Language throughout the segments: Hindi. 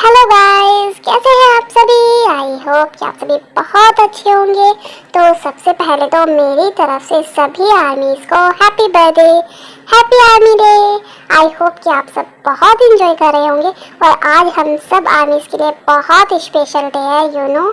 हेलो गाइस, कैसे हैं आप सभी। आई होप कि आप सभी बहुत अच्छे होंगे। तो सबसे पहले तो मेरी तरफ से सभी आर्मीज को happy birthday, happy army day. I hope कि आप सब बहुत इंजॉय कर रहे होंगे और आज हम सब आर्मीज के लिए बहुत स्पेशल डे है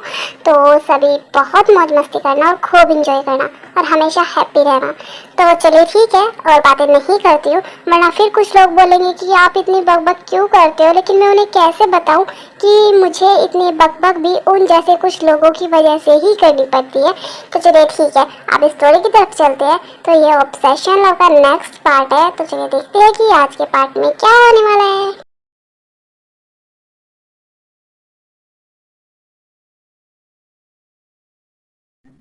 तो सभी बहुत मौज मस्ती करना और खूब इंजॉय करना और हमेशा हैप्पी रहना। तो चलिए ठीक है, और बातें नहीं करती हूँ वरना फिर कुछ लोग बोलेंगे कि आप इतनी बकबक क्यों करते हो, लेकिन मैं उन्हें कैसे बताऊं कि मुझे इतनी बकबक भी उन जैसे कुछ लोगों की वजह से ही करनी पड़ती है। तो चलिए ठीक है, अब स्टोरी की तरफ चलते हैं। तो ये ऑब्सेशन लव का नेक्स्ट पार्ट है, तो चलिए देखते हैं कि आज के पार्ट में क्या होने वाला है।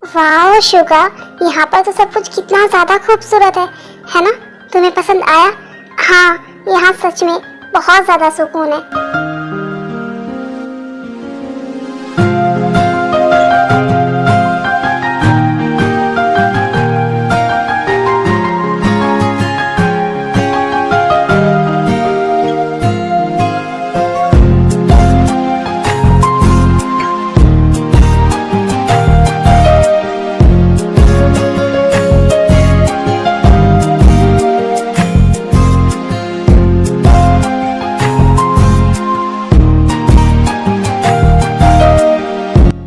वाह शुगा, यहाँ पर तो सब कुछ कितना ज्यादा खूबसूरत है ना। तुम्हें पसंद आया? हाँ, यहाँ सच में बहुत ज्यादा सुकून है।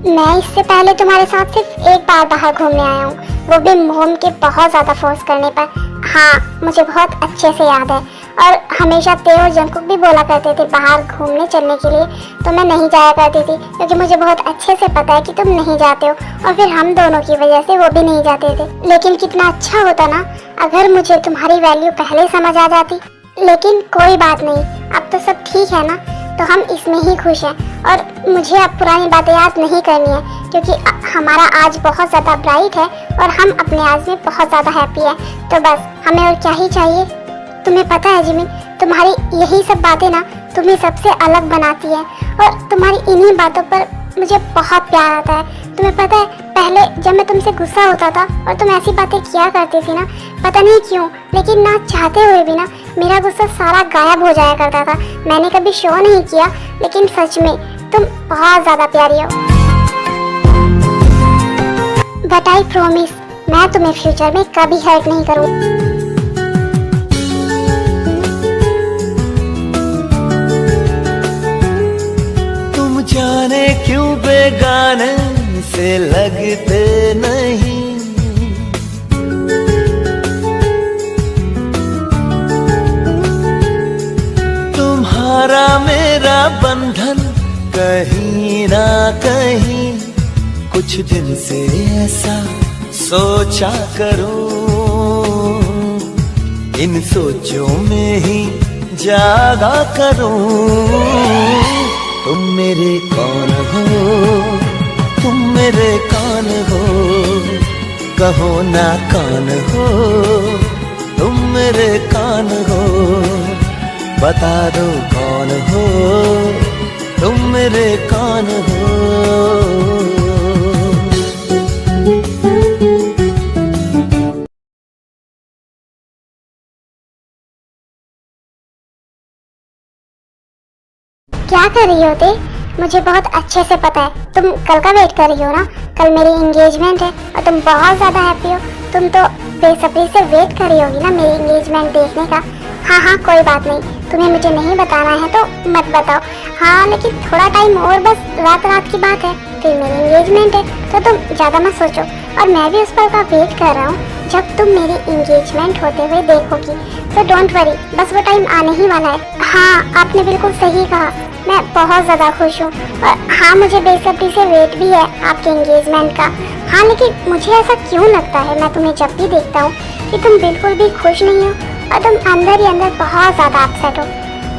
मैं इससे पहले तुम्हारे साथ सिर्फ एक बार बाहर घूमने आया हूँ, वो भी मोम के बहुत ज़्यादा फोर्स करने पर। हाँ, मुझे बहुत अच्छे से याद है। और हमेशा ते और जंकुक भी बोला करते थे बाहर घूमने चलने के लिए, तो मैं नहीं जाया करती थी क्योंकि मुझे बहुत अच्छे से पता है कि तुम नहीं जाते हो, और फिर हम दोनों की वजह से वो भी नहीं जाते थे। लेकिन कितना अच्छा होता ना अगर मुझे तुम्हारी वैल्यू पहले समझ आ जाती। लेकिन कोई बात नहीं, अब तो सब ठीक है ना, तो हम इसमें ही खुश हैं। और मुझे अब पुरानी बातें याद नहीं करनी है क्योंकि हमारा आज बहुत ज़्यादा ब्राइट है और हम अपने आज में बहुत ज़्यादा हैप्पी है। तो बस हमें और क्या ही चाहिए। तुम्हें पता है जिमिन, तुम्हारी यही सब बातें ना तुम्हें सबसे अलग बनाती है, और तुम्हारी इन्हीं बातों पर मुझे बहुत प्यार आता है। तुम्हें पता है, पहले जब मैं तुमसे गुस्सा होता था और तुम ऐसी बातें किया करती थी ना, पता नहीं क्यों, लेकिन ना चाहते हुए भी ना मेरा गुस्सा सारा गायब हो जाया करता था। मैंने कभी शो नहीं किया, लेकिन सच में तुम बहुत ज़्यादा प्यारी हो। बट आई प्रॉमिस, मैं तुम्हें फ्यूचर में कभी हर्ट नहीं करूँगी। जाने क्यों बेगाने से लगते नहीं, तुम्हारा मेरा बंधन कहीं ना कहीं कुछ दिन से ऐसा सोचा करूं, इन सोचों में ही जागा करूं। तुम मेरे कौन हो, तुम मेरे कौन हो, कहो ना कौन हो, तुम मेरे कौन हो, बता दो कौन हो, तुम मेरे कौन हो। क्या कर रही हो ते? मुझे बहुत अच्छे से पता है तुम कल का वेट कर रही हो ना। कल मेरी एंगेजमेंट है और तुम बहुत ज़्यादा हैप्पी हो। तुम तो बेसब्री से वेट कर रही होगी ना मेरी एंगेजमेंट देखने का। हाँ हाँ, कोई बात नहीं, तुम्हें मुझे नहीं बताना है तो मत बताओ। हाँ, लेकिन थोड़ा टाइम और, बस रात की बात है, फिर मेरी एंगेजमेंट है, तो तुम ज़्यादा मत सोचो। और मैं भी उस पर का वेट कर रहा हूँ जब तुम मेरी एंगेजमेंट होते हुए देखोगी। तो डोंट वरी, बस वो टाइम आने ही वाला है। हाँ, आपने बिल्कुल सही कहा, मैं बहुत ज़्यादा खुश हूँ। और हाँ, मुझे बेसब्री से वेट भी है आपके एंगेजमेंट का। हाँ, लेकिन मुझे ऐसा क्यों लगता है, मैं तुम्हें जब भी देखता हूँ कि तुम बिल्कुल भी खुश नहीं हो और तुम अंदर ही अंदर बहुत ज़्यादा अपसेट हो।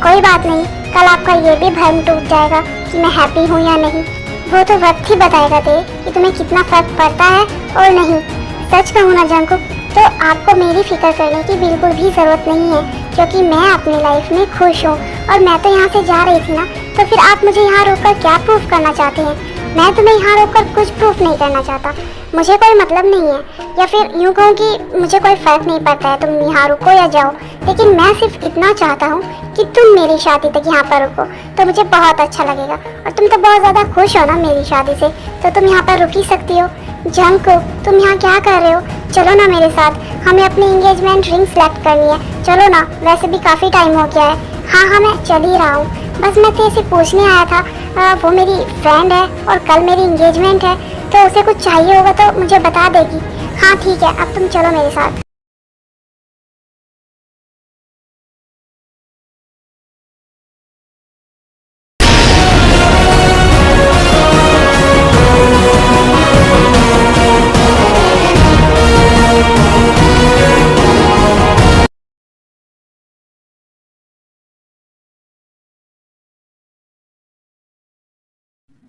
कोई बात नहीं, कल आपका ये भी भ्रम टूट जाएगा कि मैं हैप्पी हूँ या नहीं। वो तो वक्त ही बताएगा ते कि तुम्हें कितना फर्क पड़ता है और नहीं। सच कहूँ ना जंकुक, तो आपको मेरी फिक्र करने की बिल्कुल भी ज़रूरत नहीं है क्योंकि मैं अपनी लाइफ में खुश हूँ। और मैं तो यहाँ से जा रही थी ना, तो फिर आप मुझे यहाँ रोककर क्या प्रूफ करना चाहते हैं? मैं तुम्हें यहाँ रोककर कुछ प्रूफ नहीं करना चाहता। मुझे कोई मतलब नहीं है, या फिर यूँ कहूँ कि मुझे कोई फर्क नहीं पड़ता है तुम यहाँ रुको या जाओ, लेकिन मैं सिर्फ इतना चाहता हूँ कि तुम मेरी शादी तक यहाँ पर रुको तो मुझे बहुत अच्छा लगेगा। और तुम तो बहुत ज़्यादा खुश हो ना मेरी शादी से, तो तुम यहाँ पर रुक ही सकती हो। जंगकुक, तुम यहाँ क्या कर रहे हो? चलो ना मेरे साथ, हमें अपनी एंगेजमेंट रिंग सेलेक्ट करनी है, चलो ना, वैसे भी काफ़ी टाइम हो गया है। हाँ मैं चल ही रहा हूँ, बस मैं तेरे से पूछने आया था, वो मेरी फ्रेंड है और कल मेरी एंगेजमेंट है, तो उसे कुछ चाहिए होगा तो मुझे बता देगी। हाँ ठीक है, अब तुम चलो मेरे साथ।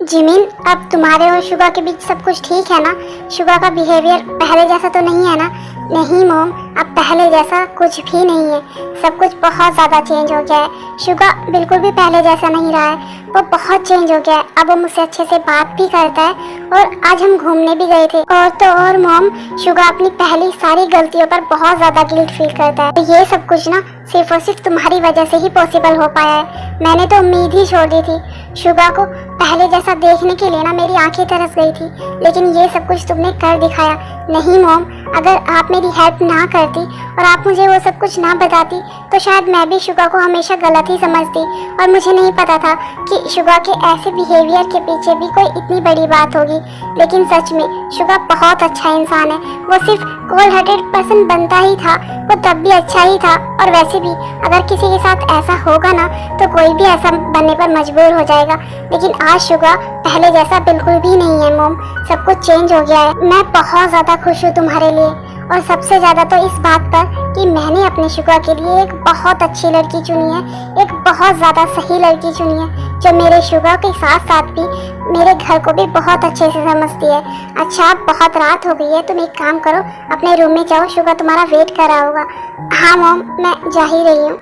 जिमिन, अब तुम्हारे और शुगा के बीच सब कुछ ठीक है ना? शुगा का बिहेवियर पहले जैसा तो नहीं है ना? नहीं मोम, अब पहले जैसा कुछ भी नहीं है, सब कुछ बहुत ज़्यादा चेंज हो गया है। शुगा बिल्कुल भी पहले जैसा नहीं रहा है, वो बहुत चेंज हो गया है। अब वो मुझसे अच्छे से बात भी करता है और आज हम घूमने भी गए थे। और तो और मोम, शुगा अपनी पहली सारी गलतियों पर बहुत ज़्यादा गिल्ट फील करता है। तो ये सब कुछ ना सिर्फ और सिर्फ तुम्हारी वजह से ही पॉसिबल हो पाया है। मैंने तो उम्मीद ही छोड़ दी थी। शुगा को पहले जैसा देखने के लिए ना मेरी आंखें तरस गई थी, लेकिन ये सब कुछ तुमने कर दिखाया। नहीं मोम, अगर आप मेरी हेल्प ना करती और आप मुझे वो सब कुछ ना बताती तो शायद मैं भी शुगा को हमेशा गलत ही समझती, और मुझे नहीं पता था कि शुगा के ऐसे बिहेवियर के पीछे भी कोई इतनी बड़ी बात होगी। लेकिन सच में शुगा बहुत अच्छा इंसान है। वो सिर्फ कोल्ड हार्टेड पर्सन बनता ही था, वो तब भी अच्छा ही था। और वैसे भी अगर किसी के साथ ऐसा होगा ना तो कोई भी ऐसा बनने पर मजबूर हो जाएगा। लेकिन आज शुगा पहले जैसा बिल्कुल भी नहीं है मोम, सब कुछ चेंज हो गया है। मैं बहुत ज़्यादा खुश हूँ तुम्हारे लिए, और सबसे ज़्यादा तो इस बात पर कि मैंने अपने शुगा के लिए एक बहुत अच्छी लड़की चुनी है, एक बहुत ज़्यादा सही लड़की चुनी है, जो मेरे शुगा के साथ साथ भी मेरे घर को भी बहुत अच्छे से समझती है। अच्छा, बहुत रात हो गई है, तुम एक काम करो, अपने रूम में जाओ, शुगा तुम्हारा वेट कर रहा होगा। हाँ मोम, मैं जा ही रही हूँ।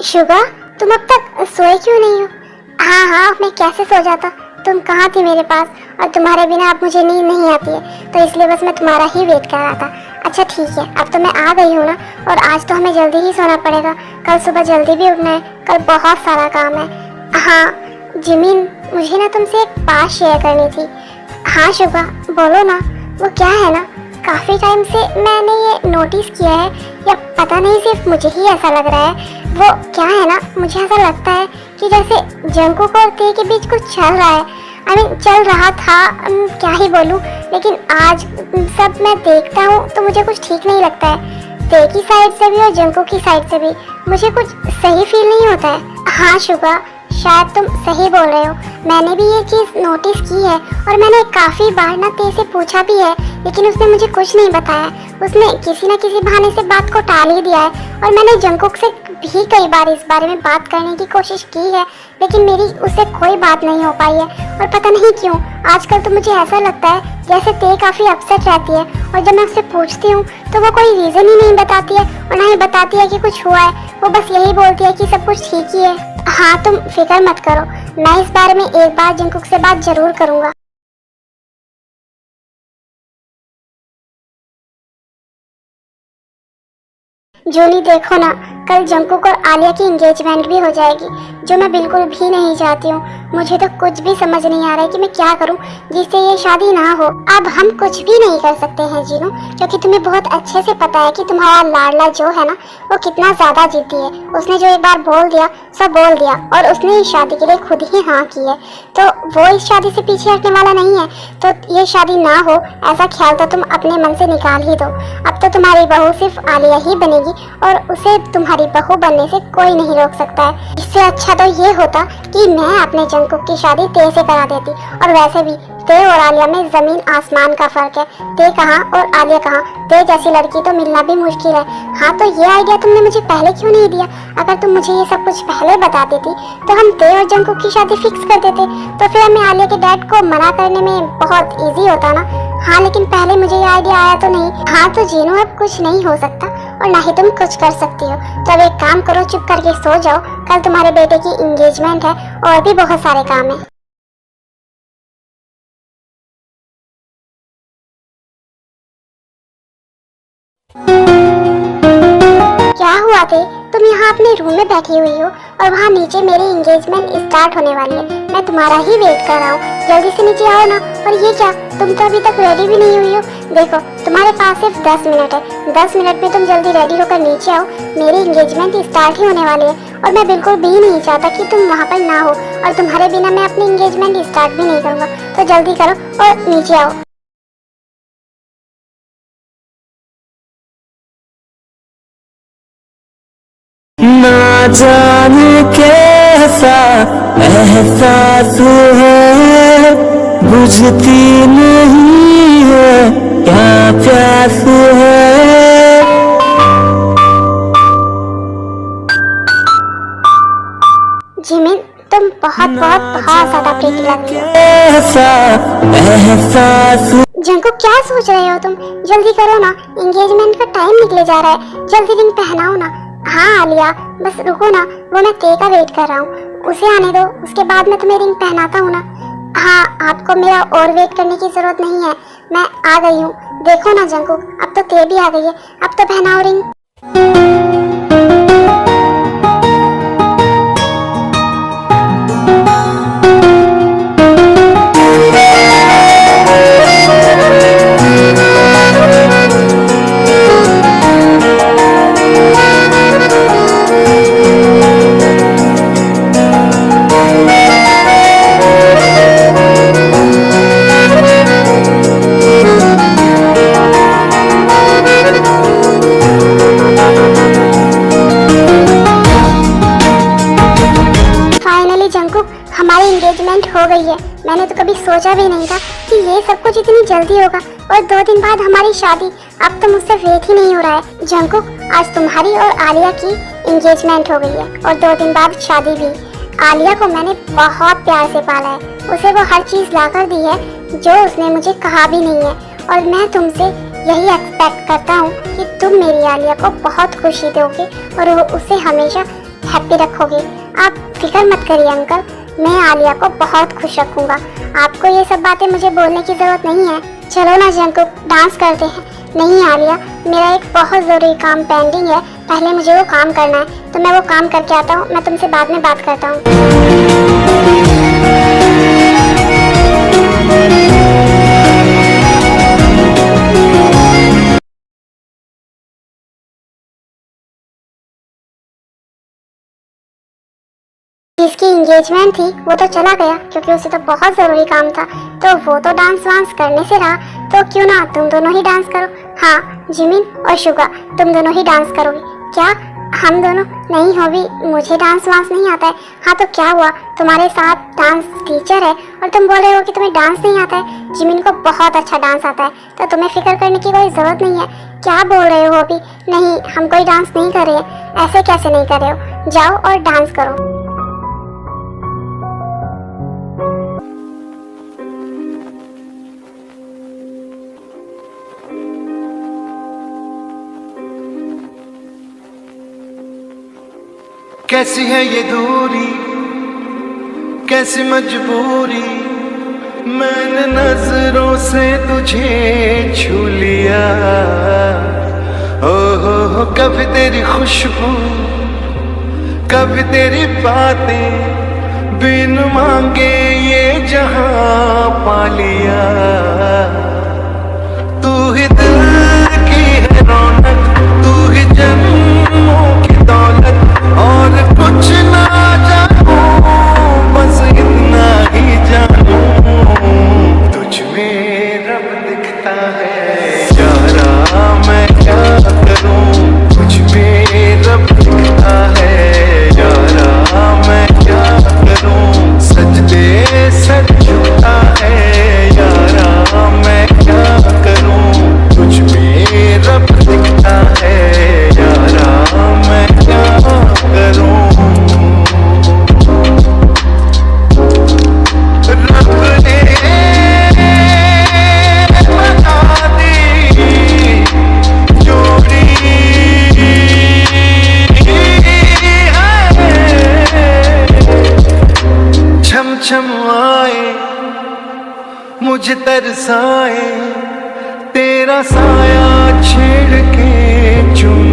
शुगा, तुम अब तक सोए क्यों नहीं हो? हाँ मैं कैसे सो जाता, तुम कहाँ थी मेरे पास, और तुम्हारे बिना अब मुझे नींद नहीं आती है, तो इसलिए बस मैं तुम्हारा ही वेट कर रहा था। अच्छा ठीक है, अब तो मैं आ गई हूँ ना, और आज तो हमें जल्दी ही सोना पड़ेगा, कल सुबह जल्दी भी उठना है, कल बहुत सारा काम है। हाँ जिमिन, मुझे ना तुमसे एक बात शेयर करनी थी। हाँ शुगा, बोलो ना। वो क्या है ना, काफ़ी टाइम से मैंने ये नोटिस किया है, या पता नहीं सिर्फ मुझे ही ऐसा लग रहा है, वो क्या है ना, मुझे ऐसा लगता है कि जैसे जंगकुक और ते के बीच कुछ चल रहा है। चल रहा था, क्या ही बोलूँ, लेकिन आज सब मैं देखता हूँ तो मुझे कुछ ठीक नहीं लगता है। ते की साइड से भी और जंगकुक की साइड से भी मुझे कुछ सही फील नहीं होता है। हाँ शुगा, शायद तुम सही बोल रहे हो, मैंने भी ये चीज़ नोटिस की है, और मैंने काफ़ी बार ना ते से पूछा भी है, लेकिन उसने मुझे कुछ नहीं बताया। उसने किसी न किसी बहाने से बात को टाल ही दिया है, और मैंने जंगकुक से भी कई बार इस बारे में बात करने की कोशिश की है, लेकिन मेरी उससे कोई बात नहीं हो पाई है। और पता नहीं क्यों आजकल तो मुझे ऐसा लगता है जैसे ते काफ़ी अपसेट रहती है, और जब मैं उससे पूछती हूँ तो वो कोई रीज़न ही नहीं बताती है, और ना ही बताती है कि कुछ हुआ है, वो बस यही बोलती है कि सब कुछ ठीक ही है। हाँ तुम फिक्र मत करो, मैं इस बारे में एक बार जंगकुक से बात जरूर करूँगा। जूली देखो ना, कल जंगकुक और आलिया की एंगेजमेंट भी हो जाएगी, जो मैं बिल्कुल भी नहीं चाहती हूँ। मुझे तो कुछ भी समझ नहीं आ रहा है कि मैं क्या करूँ जिससे ये शादी ना हो। अब हम कुछ भी नहीं कर सकते हैं जीनू, क्योंकि तुम्हें बहुत अच्छे से पता है कि तुम्हारा लाडला जो है ना, वो कितना ज्यादा जिद्दी है। उसने जो एक बार बोल दिया सब बोल दिया, और उसने इस शादी के लिए खुद ही हाँ की है, तो वो इस शादी से पीछे हटने वाला नहीं है। तो ये शादी ना हो ऐसा ख्याल तो तुम अपने मन से निकाल ही दो। अब तो तुम्हारी बहू सिर्फ आलिया ही बनेगी, और उसे तुम्हारी बहू बनने से कोई नहीं रोक सकता है। इससे अच्छा तो ये होता कि मैं अपने जंगकुक की शादी ते से करा देती, और वैसे भी ते और आलिया में जमीन आसमान का फर्क है। ते कहाँ और आलिया कहाँ, ते जैसी लड़की तो मिलना भी मुश्किल है। हाँ तो ये आइडिया तुमने मुझे पहले क्यों नहीं दिया? अगर तुम मुझे ये सब कुछ पहले बता देती तो हम ते और जंगकुक की शादी फिक्स कर देते, तो फिर हमें आलिया के डैड को मना करने में बहुत ईजी होता ना। हाँ लेकिन पहले मुझे ये आइडिया आया तो नहीं। हाँ तो जीनू, अब कुछ नहीं हो सकता, और ना ही तुम कुछ कर सकती हो। तो अब एक काम करो, चुप करके सो जाओ। कल तुम्हारे बेटे की एंगेजमेंट है और भी बहुत सारे काम है। क्या हुआ थे? तुम यहाँ अपने रूम में बैठी हुई हो और वहाँ नीचे मेरी एंगेजमेंट स्टार्ट होने वाली है। मैं तुम्हारा ही वेट कर रहा हूँ, जल्दी से नीचे आओ ना। और ये क्या, तुम तो अभी तक रेडी भी नहीं हुई हो। देखो तुम्हारे पास सिर्फ 10 मिनट है, 10 मिनट में तुम जल्दी रेडी होकर नीचे आओ। मेरी एंगेजमेंट स्टार्ट ही होने वाली है और मैं बिल्कुल भी नहीं चाहता कि तुम वहाँ पर ना हो, और तुम्हारे बिना मैं अपनी एंगेजमेंट स्टार्ट भी नहीं करूँगा। तो जल्दी करो और नीचे आओ। ना जाने कैसा एहसास है, बुझती नहीं है क्या प्यास है। जिमिन तुम बहुत बहुत बहुत ज्यादा प्रीति लग रही हो। ऐसा एहसास। जंकुक क्या सोच रहे हो तुम? जल्दी करो ना, एंगेजमेंट का टाइम निकले जा रहा है। जल्दी रिंग पहनाओ ना। हाँ आलिया, बस रुको ना, वो मैं ते का वेट कर रहा हूँ, उसे आने दो, उसके बाद मैं तुम्हें रिंग पहनाता हूँ ना। हाँ, आपको मेरा और वेट करने की जरूरत नहीं है, मैं आ गई हूँ। देखो ना जंकुक, अब तो ते भी आ गई है, अब तो पहनाओ रिंग। हमारी एंगेजमेंट हो गई है। मैंने तो कभी सोचा भी नहीं था कि ये सब कुछ इतनी जल्दी होगा, और 2 दिन बाद हमारी शादी। अब तो मुझसे वेट ही नहीं हो रहा है। जंकुक, आज तुम्हारी और आलिया की एंगेजमेंट हो गई है और 2 दिन बाद शादी भी। आलिया को मैंने बहुत प्यार से पाला है, उसे वो हर चीज ला कर दी है जो उसने मुझे कहा भी नहीं है, और मैं तुमसे यही एक्सपेक्ट करता हूँ कि तुम मेरी आलिया को बहुत खुशी दोगे और उसे हमेशा हैप्पी रखोगे। आप फिक्र मत करिए अंकल, मैं आलिया को बहुत खुश रखूंगा। आपको ये सब बातें मुझे बोलने की जरूरत नहीं है। चलो ना जंकुक, डांस करते हैं। नहीं आलिया, मेरा एक बहुत जरूरी काम पेंडिंग है, पहले मुझे वो काम करना है, तो मैं वो काम करके आता हूँ। मैं तुमसे बाद में बात करता हूँ। जिसकी एंगेजमेंट थी वो तो चला गया, क्योंकि उसे तो बहुत जरूरी काम था, तो वो तो डांस वांस करने से रहा, तो क्यों ना तुम दोनों ही डांस करो। हाँ जिमिन और शुगा, तुम दोनों ही डांस करोगे क्या? हम दोनों नहीं हो भी, मुझे डांस वांस नहीं आता है। हाँ तो क्या हुआ, तुम्हारे साथ डांस टीचर है और तुम बोल रहे हो कि तुम्हें डांस नहीं आता है। जिमिन को बहुत अच्छा डांस आता है, तो तुम्हें फिक्र करने की कोई जरूरत नहीं है। क्या बोल रहे हो अभी? नहीं, हम कोई डांस नहीं कर रहे हैं। ऐसे कैसे नहीं कर रहे हो? जाओ और डांस करो। कैसी है ये दूरी, कैसी मजबूरी, मैंने नजरों से तुझे छू लिया। हो कभी तेरी खुशबू, कभी तेरी बातें, बिन मांगे ये जहां पा लिया। तू ही दिल की है रौनक, तू ही जन्मों की दौलत, और कुछ ना जानू, बस इतना ही जानू, तुझ में रब दिखता है यारा, मैं क्या करूं, तुझ में रब दिखता है यारा, मैं क्या करूं, सजदे सज झुकता है यारा, मैं क्या करूं, तुझ में रब दिखता है यारा, मैं क्या करूं। रब ने बना दी जोड़ी, बरसाए, तेरा साया छेड़ के चूम